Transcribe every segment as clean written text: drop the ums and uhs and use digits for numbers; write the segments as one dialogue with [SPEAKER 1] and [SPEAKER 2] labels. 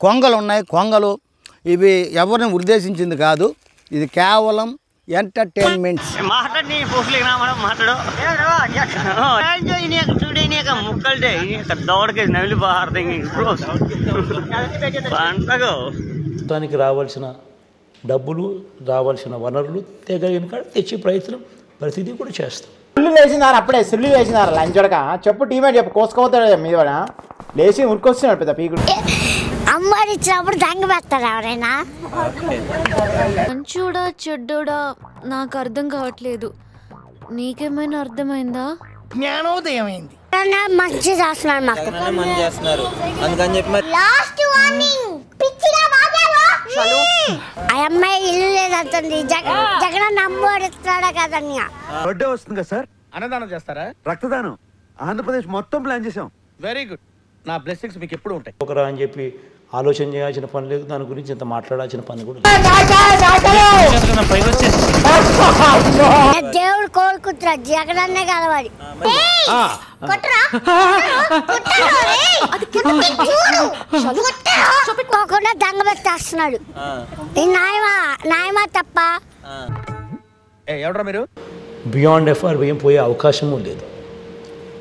[SPEAKER 1] కొంగలు ఉన్నాయి, కొంగలు ఇవి ఎవరిని ఉద్దేశించింది కాదు, ఇది కేవలం ఎంటర్టైన్మెంట్స్.
[SPEAKER 2] దానికి రావాల్సిన డబ్బులు, రావాల్సిన వనరులు తెచ్చి ప్రయత్నం ప్రతిదీ కూడా చేస్తాం.
[SPEAKER 3] సుల్లు వేసినారు, అప్పుడే సుల్లు వేసినారు లంచొడక. చెప్పు టీమేట్ చెప్పు, కోసుకోపోతాడు మీద లేచి ఉరికొస్తున్నాడు పెద్ద పీకుడు.
[SPEAKER 4] అమ్మాయి ఇచ్చినప్పుడు దంగ పెడతారు ఎవరైనా.
[SPEAKER 5] మంచోడా చెడ్డోడా నాకు అర్థం కావట్లేదు, నీకేమైనా అర్థమైందా?
[SPEAKER 6] జ్ఞానోదయం అయింది.
[SPEAKER 4] మంచి చేస్తున్నారు మాకు.
[SPEAKER 6] అందుకని చెప్పి
[SPEAKER 4] లాస్ట్ వార్నింగ్, పిచ్చిగా బాగాలో ఆ అమ్మాయి ఇల్లు లేదంటుంది. జగన్ నమ్మోడిస్తాడా కదన్య.
[SPEAKER 7] బర్త్డే వస్తుంది కదా సార్,
[SPEAKER 6] అన్నదానం చేస్తారా?
[SPEAKER 7] రక్తదానం ఆంధ్రప్రదేశ్ మొత్తం ప్లాన్ చేసాం.
[SPEAKER 6] Very good. నా బ్లెస్సింగ్స్ మీకు ఎప్పుడు ఉంటాయి.
[SPEAKER 2] ఒకరా అని చెప్పి ఆలోచన చేయాల్సిన పని లేదు, దాని గురించి ఇంత మాట్లాడాల్సిన పని కూడా లేదు.
[SPEAKER 4] దేవుడు కోరుకుంటున్నా జగనన్నే కలవాలి. కోకుండా దంగ పెట్టేస్తున్నాడు. న్యాయమా తప్ప?
[SPEAKER 6] ఎవడరా మీరు?
[SPEAKER 2] బియాండ్ ఎఫ్ఆర్బిఎం పోయే అవకాశము లేదు.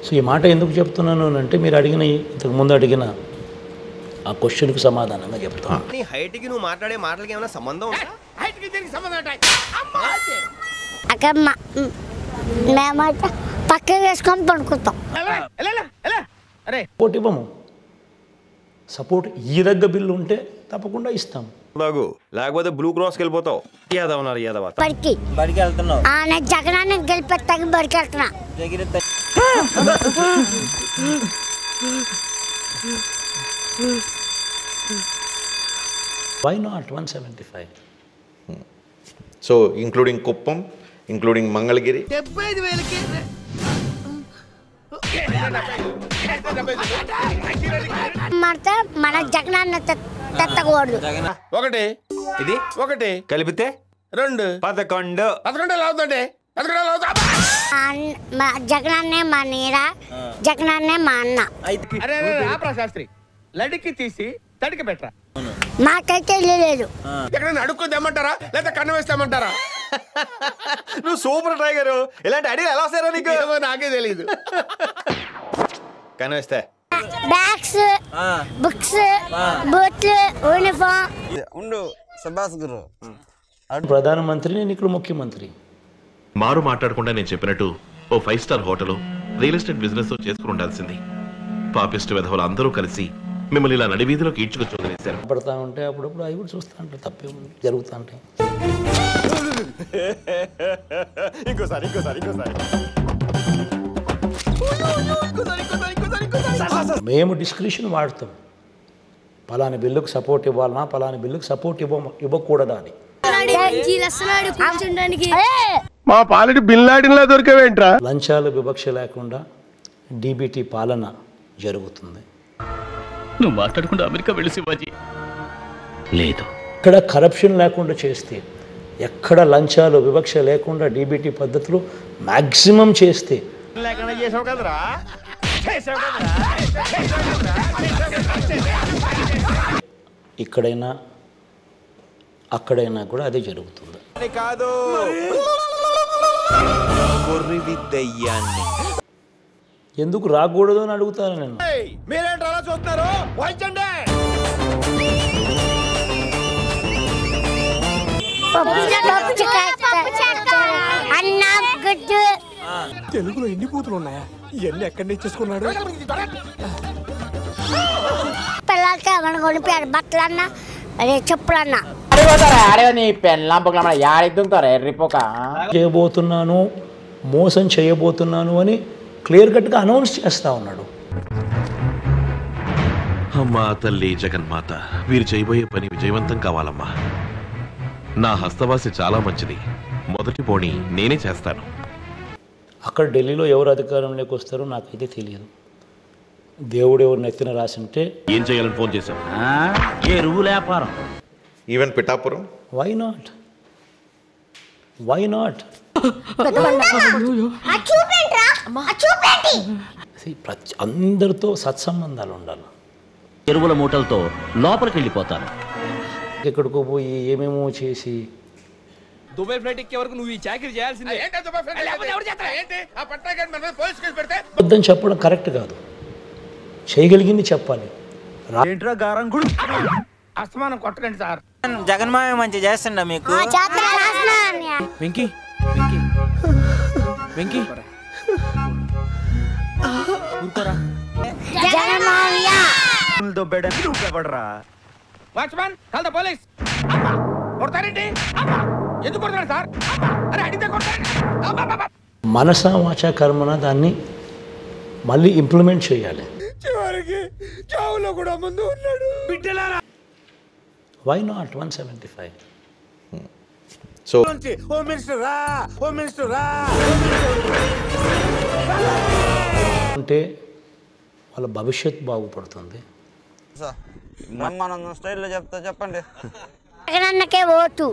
[SPEAKER 2] సో ఈ మాట ఎందుకు చెప్తున్నాను అంటే, మీరు అడిగిన ఇంతకుముందు అడిగిన ఆ క్వశ్చన్కి సమాధానంగా చెప్తాను.
[SPEAKER 8] నీ హైట్కి నువ్వు మాట్లాడే మాటలకి ఏమైనా సంబంధం ఉందా?
[SPEAKER 4] అక్కడ మేమైతే పక్కన వేసుకొని పడుకుంటాం.
[SPEAKER 2] సపోర్ట్ ఇవ్వము. సపోర్ట్ ఈ దగ్గ బిల్లు ఉంటే తప్పకుండా ఇస్తాం.
[SPEAKER 8] లేకపోతే బ్లూ క్రాస్కి వెళ్ళిపోతావు.
[SPEAKER 4] బడికి
[SPEAKER 6] వెళ్తున్నావు?
[SPEAKER 4] నేను జగనాన్ని గెలిపెత్తాకి బడికి వెళ్తున్నా.
[SPEAKER 2] Why not 175?
[SPEAKER 9] So including Kuppam, including Mangalagiri.
[SPEAKER 6] 75,000కి
[SPEAKER 4] మన జగనాన్ని తెత్తకూడదు.
[SPEAKER 6] ఒకటి
[SPEAKER 8] ఇది
[SPEAKER 6] ఒకటి
[SPEAKER 8] కలిపితే
[SPEAKER 6] 2
[SPEAKER 8] 11
[SPEAKER 6] అవుతుందండి.
[SPEAKER 4] జగనాన్నే మా నీడ, జగనాన్నే మా అన్న.
[SPEAKER 6] అరే శాస్త్రి, లడికి తీసి తడికి పెట్టరా.
[SPEAKER 4] మాకైతే ఇల్లు లేదు.
[SPEAKER 6] ఎక్కడైనా అడుక్కు తెమ్మంటారా లేదా కన్ను వేస్తామంటారా?
[SPEAKER 8] నువ్వు సూపర్ టైగర్. ఇలాంటి ఐడియా ఎలా వస్తారో నీకు?
[SPEAKER 6] నాకే తెలియదు.
[SPEAKER 8] కనిపిస్తే
[SPEAKER 4] బ్యాగ్స్, బుక్స్, బూట్లు, యూనిఫామ్.
[SPEAKER 8] ఉండు సుభాష్ గురు.
[SPEAKER 2] ప్రధానమంత్రి, నేను ఇక్కడ ముఖ్యమంత్రి.
[SPEAKER 10] మారు మాట్లాడకుండా నేను చెప్పినట్టు ఓ 5 star hotel, real estate business చేసుకుని ఉండాల్సింది. పాపిస్ట్ విధవులు అందరూ కలిసి మిమ్మల్ని ఇలా నడివీధిలోకి ఈడ్చుకొచ్చేసారు.
[SPEAKER 2] పడతా ఉంటే అప్పుడప్పుడు అవి కూడా చూస్తూ ఉంటారు, తప్పే జరుగుతూ ఉంటాయి. మేము డిస్క్రిప్షన్ వాడతాం. పలాని బిల్లుకు సపోర్ట్ ఇవ్వాలన్నా, పలాని బిల్లుకు సపోర్ట్ ఇవ్వకూడదా అని.
[SPEAKER 6] మా పాలిటి బిల్లాడిన్లా దొరికేవేంట్రా?
[SPEAKER 2] లంచాలు వివక్ష లేకుండా డీబీటీ పాలన జరుగుతుంది.
[SPEAKER 11] నువ్వు మాట్లాడకుండా అమెరికా వెళ్ళి శివాజీ లేదు.
[SPEAKER 2] ఎక్కడ కరప్షన్ లేకుండా చేస్తే, ఎక్కడ లంచాలు వివక్ష లేకుండా డీబీటీ పద్ధతులు మ్యాక్సిమం చేస్తే, ఇక్కడైనా అక్కడైనా కూడా అదే జరుగుతుంది.
[SPEAKER 8] కాదు
[SPEAKER 2] ఎందుకు రాకూడదు అని అడుగుతాను నేను.
[SPEAKER 8] మీరేంటి అలా చూస్తున్నారు? వాయించండి.
[SPEAKER 7] తెలుగులో ఎన్ని బూతులు ఉన్నాయా? ఇవన్నీ ఎక్కడి నుంచి చేసుకున్నాడు?
[SPEAKER 4] పిల్లలకి ఏమన్నా కొనిపోయారు, బట్టలు అన్నా, అదే చెప్పులన్నా.
[SPEAKER 2] చేయబోతున్నాను, మోసం చేయబోతున్నాను అని క్లియర్ కట్గా అనౌన్స్ చేస్తా ఉన్నాడు.
[SPEAKER 10] అమ్మా తల్లి జగన్మాత, వీరు చేయబోయే పని విజయవంతం కావాలమ్మా. నా హస్తవాసి చాలా మంచిది, మొదటి పోనీ నేనే చేస్తాను.
[SPEAKER 2] అక్కడ ఢిల్లీలో ఎవరు అధికారంలోకి వస్తారో నాకైతే తెలియదు. దేవుడు ఎవరు నెత్తిన రాసింటే
[SPEAKER 10] ఏం చేయాలని ఫోన్ చేశాం.
[SPEAKER 11] ఎరువు వ్యాపారం.
[SPEAKER 9] Even Pittapuram?
[SPEAKER 2] Why not? Why not? అందరితో సత్సంబంధాలు ఉండాలి.
[SPEAKER 11] ఎరువుల మూటలతో లోపలికి వెళ్ళిపోతాను.
[SPEAKER 2] ఎక్కడికో పోయి ఏమేమో చేసి
[SPEAKER 6] దుబాయ్ ఫ్లైట్ ఎక్కే వరకు నువ్వు ఈ చాకరీ చేయాల్సిందే. ఏంటి ఆ పట్టాగాని మన మీద పోలీస్ కేసు పెడితే
[SPEAKER 2] వద్దని చెప్పడం కరెక్ట్ కాదు. చేయగలిగింది చెప్పాలి.
[SPEAKER 6] ఏంట్రా గారంగుడు అస్తమానం కొట్టకండి సార్.
[SPEAKER 3] జగన్మాయ మంచి చేస్తుండ మీకు.
[SPEAKER 6] వెంకీ వెంకీ ఊరుకోరా. Watchman call the police. కొడతారేంటి? ఎందుకు కొడతారు సార్? అరే అడిగితే కొడతారు.
[SPEAKER 2] మనస వాచ కర్మన దాన్ని మళ్ళీ ఇంప్లిమెంట్ చేయాలి.
[SPEAKER 7] చివరికి చావులో కూడా ముందు ఉన్నాడు. బిడ్డలారా
[SPEAKER 2] why not 175?
[SPEAKER 9] So
[SPEAKER 7] home minister రా, హోమ్ మినిస్టర్ రా
[SPEAKER 2] అంటే వాళ్ళ భవిష్యత్ బాగుపడుతుంది.
[SPEAKER 3] బ్రహ్మానందం స్టైల్లో చెప్తా చెప్పండి.
[SPEAKER 4] జగనన్నకే ఓటు.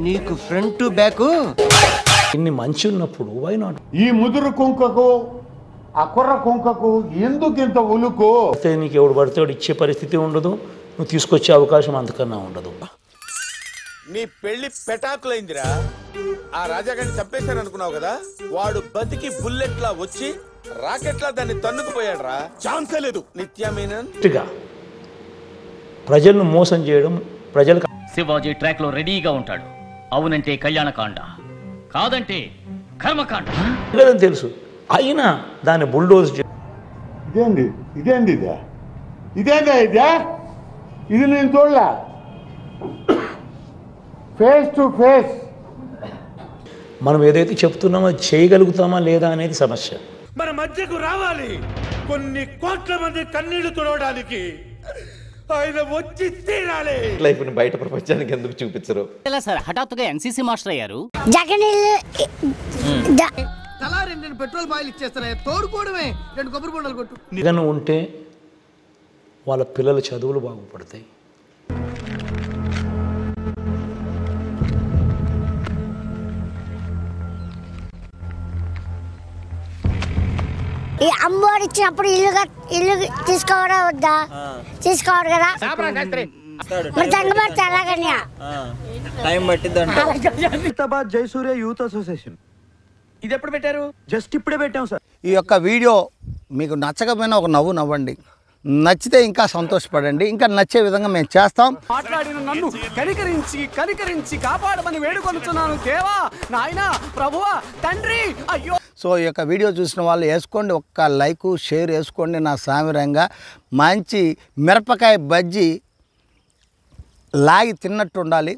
[SPEAKER 6] నీకు ఫ్రంట్ బ్యాక్
[SPEAKER 2] ఇన్ని మంచి ఉన్నప్పుడు వై నాట్?
[SPEAKER 12] ఈ ముదురు కుంకకు ఆ కుర్ర కుంకకు ఎందుకు ఇంత ఉలుకు?
[SPEAKER 2] నీకు ఎవడు పడితే వాడు ఇచ్చే పరిస్థితి ఉండదు, నువ్వు తీసుకొచ్చే అవకాశం అంతకన్నా ఉండదు.
[SPEAKER 6] నీ పెళ్లి పెటాకులైందిరా. ఆ రాజాగారిని చంపేశాను అనుకున్నావు కదా, వాడు బతికి బుల్లెట్లా వచ్చి రాకెట్లా దాన్ని తన్నుకుపోయాడు రా. ఛాన్సే లేదు. నిత్యమేనన్
[SPEAKER 2] ప్రజలను మోసం చేయడం, ప్రజలకు
[SPEAKER 11] శివాజీ ట్రాక్ లో రెడీగా ఉంటాడు. అవునంటే కళ్యాణకాండ, కాదంటే కర్మకాండ.
[SPEAKER 2] తెలుసు, అయినా దాన్ని బుల్డోజ్
[SPEAKER 12] ఇదేంది ఇదేంది ఇదే ఇదేందా ఇదే? ఇది నేను చూడలే. ఫేస్ టు ఫేస్
[SPEAKER 2] మనం ఏదైతే చెప్తున్నామో అది చేయగలుగుతామా లేదా అనేది సమస్య.
[SPEAKER 7] మన మధ్యకు రావాలి. కొన్ని కోట్ల మంది కన్నీళ్లు తుడవడానికి ఆయన వచ్చి తీరాలి.
[SPEAKER 9] లైఫ్ ని బయట ప్రపంచానికి ఎందుకు చూపించరు?
[SPEAKER 11] ఎలా సార్ హఠాత్తుగా ఎన్సీసీ మాస్టర్ అయ్యారు?
[SPEAKER 4] జగన్
[SPEAKER 6] తలా 2 పెట్రోల్ బాయిల్ ఇచ్చేస్తారా? తోడుకోవడమే 2 కొబ్బరి బొండలు కొట్టు.
[SPEAKER 2] జగన్ ఉంటే వాళ్ళ పిల్లల చదువులు బాగుపడతాయి.
[SPEAKER 4] ఈ అమ్మోడు ఇచ్చినప్పుడు ఇల్లు తీసుకోవడం వద్దా? తీసుకోవడు కదా. మరి తంగబడితే ఎలాగని
[SPEAKER 3] టైం పట్టిద్దంట.
[SPEAKER 6] హైదరాబాద్ జయసూర్య యూత్ అసోసియేషన్ ఇది ఎప్పుడు పెట్టారు? జస్ట్ ఇప్పుడే పెట్టాం సార్.
[SPEAKER 1] ఈ యొక్క వీడియో మీకు నచ్చకపోయినా ఒక నవ్వు నవ్వండి, నచ్చితే ఇంకా సంతోషపడండి. ఇంకా నచ్చే విధంగా మేము చేస్తాం.
[SPEAKER 7] మాట్లాడిన నన్ను కనికరించి కాపాడమని వేడుకొనుచున్నాను దేవా, నాయనా, ప్రభువా, తండ్రి. అయ్యో.
[SPEAKER 1] సో ఈ యొక్క వీడియో చూసిన వాళ్ళు వేసుకోండి, ఒక్క లైక్ షేర్ వేసుకోండి. నా సామిరంగా మంచి మిరపకాయ బజ్జీ లాగి తిన్నట్టు ఉండాలి.